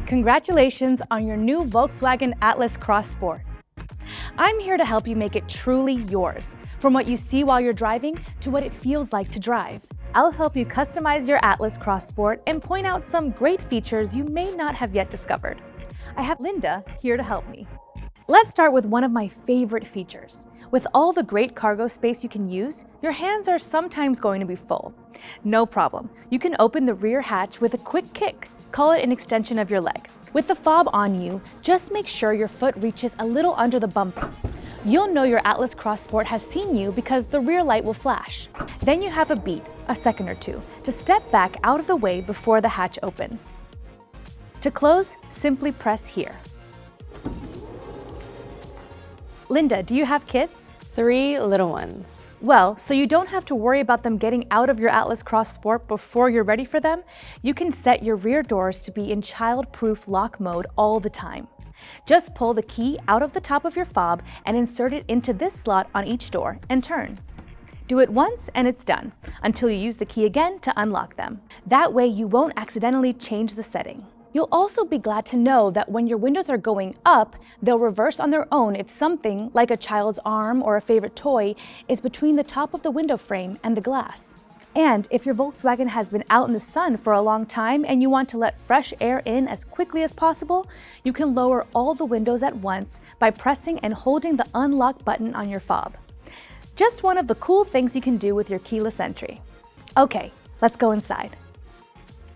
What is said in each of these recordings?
Congratulations on your new Volkswagen Atlas Cross Sport. I'm here to help you make it truly yours, from what you see while you're driving to what it feels like to drive. I'll help you customize your Atlas Cross Sport and point out some great features you may not have yet discovered. I have Linda here to help me. Let's start with one of my favorite features. With all the great cargo space you can use, your hands are sometimes going to be full. No problem. You can open the rear hatch with a quick kick. Call it an extension of your leg. With the fob on you, just make sure your foot reaches a little under the bumper. You'll know your Atlas Cross Sport has seen you because the rear light will flash. Then you have a beat, a second or two, to step back out of the way before the hatch opens. To close, simply press here. Linda, do you have kids? 3 little ones. Well, so you don't have to worry about them getting out of your Atlas Cross Sport before you're ready for them, you can set your rear doors to be in child-proof lock mode all the time. Just pull the key out of the top of your fob and insert it into this slot on each door and turn. Do it once and it's done, until you use the key again to unlock them. That way you won't accidentally change the setting. You'll also be glad to know that when your windows are going up, they'll reverse on their own if something, like a child's arm or a favorite toy, is between the top of the window frame and the glass. And if your Volkswagen has been out in the sun for a long time and you want to let fresh air in as quickly as possible, you can lower all the windows at once by pressing and holding the unlock button on your fob. Just one of the cool things you can do with your keyless entry. Okay, let's go inside.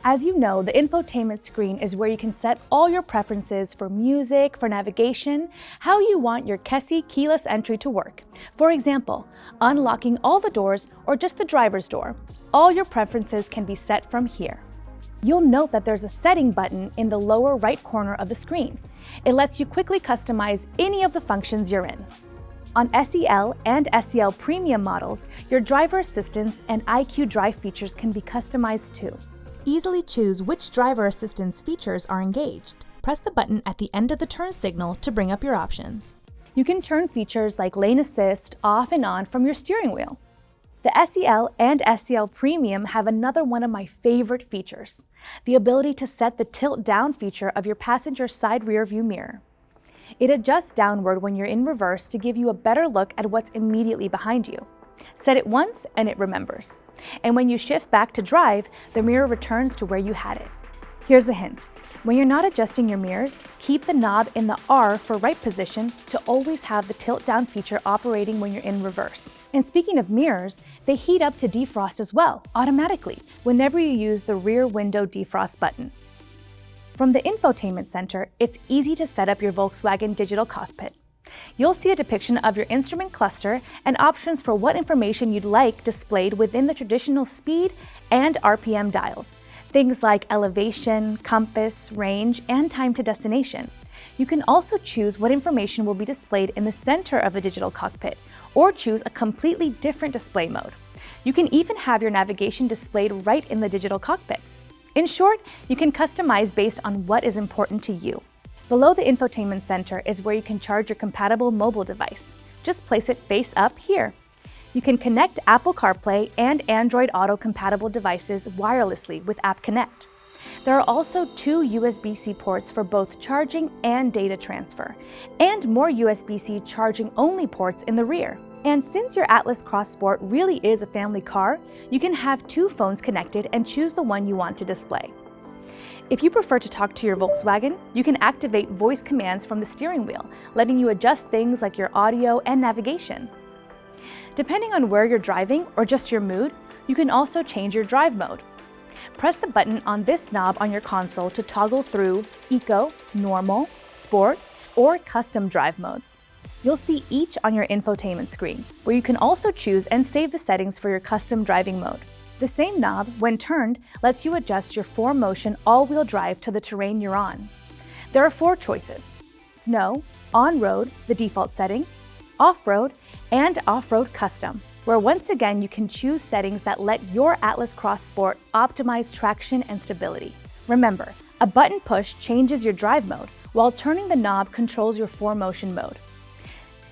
As you know, the infotainment screen is where you can set all your preferences for music, for navigation, how you want your Kessie keyless entry to work. For example, unlocking all the doors or just the driver's door. All your preferences can be set from here. You'll note that there's a setting button in the lower right corner of the screen. It lets you quickly customize any of the functions you're in. On SEL and SEL Premium models, your driver assistance and IQ Drive features can be customized too. Easily choose which driver assistance features are engaged. Press the button at the end of the turn signal to bring up your options. You can turn features like lane assist off and on from your steering wheel. The SEL and SEL Premium have another one of my favorite features, the ability to set the tilt down feature of your passenger side rear view mirror. It adjusts downward when you're in reverse to give you a better look at what's immediately behind you. Set it once and it remembers. And when you shift back to drive, the mirror returns to where you had it. Here's a hint. When you're not adjusting your mirrors, keep the knob in the R for right position to always have the tilt down feature operating when you're in reverse. And speaking of mirrors, they heat up to defrost as well, automatically, whenever you use the rear window defrost button. From the infotainment center, it's easy to set up your Volkswagen digital cockpit. You'll see a depiction of your instrument cluster and options for what information you'd like displayed within the traditional speed and RPM dials. Things like elevation, compass, range, and time to destination. You can also choose what information will be displayed in the center of the digital cockpit, or choose a completely different display mode. You can even have your navigation displayed right in the digital cockpit. In short, you can customize based on what is important to you. Below the infotainment center is where you can charge your compatible mobile device. Just place it face up here. You can connect Apple CarPlay and Android Auto compatible devices wirelessly with App Connect. There are also 2 USB-C ports for both charging and data transfer, and more USB-C charging-only ports in the rear. And since your Atlas Cross Sport really is a family car, you can have 2 phones connected and choose the one you want to display. If you prefer to talk to your Volkswagen, you can activate voice commands from the steering wheel, letting you adjust things like your audio and navigation. Depending on where you're driving or just your mood, you can also change your drive mode. Press the button on this knob on your console to toggle through Eco, Normal, Sport, or Custom drive modes. You'll see each on your infotainment screen, where you can also choose and save the settings for your custom driving mode. The same knob, when turned, lets you adjust your 4Motion all-wheel drive to the terrain you're on. There are 4 choices: Snow, On-Road, the default setting, Off-Road, and Off-Road Custom, where once again you can choose settings that let your Atlas Cross Sport optimize traction and stability. Remember, a button push changes your drive mode, while turning the knob controls your 4Motion mode.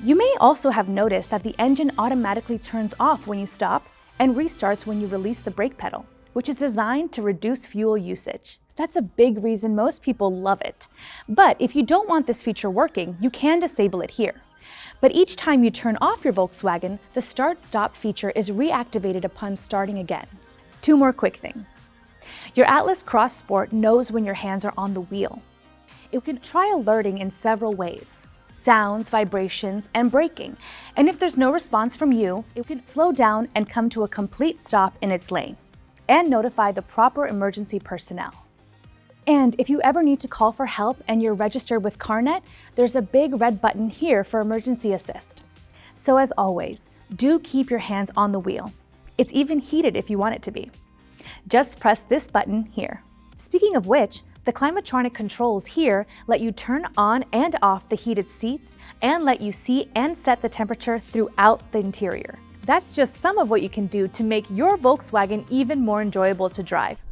You may also have noticed that the engine automatically turns off when you stop and restarts when you release the brake pedal, which is designed to reduce fuel usage. That's a big reason most people love it. But if you don't want this feature working, you can disable it here. But each time you turn off your Volkswagen, the start-stop feature is reactivated upon starting again. 2 more quick things. Your Atlas Cross Sport knows when your hands are on the wheel. It can try alerting in several ways: sounds, vibrations, and braking. And if there's no response from you, it can slow down and come to a complete stop in its lane, and notify the proper emergency personnel. And if you ever need to call for help and you're registered with CarNet, there's a big red button here for emergency assist. So as always, do keep your hands on the wheel. It's even heated if you want it to be. Just press this button here. Speaking of which, the Climatronic controls here let you turn on and off the heated seats and let you see and set the temperature throughout the interior. That's just some of what you can do to make your Volkswagen even more enjoyable to drive.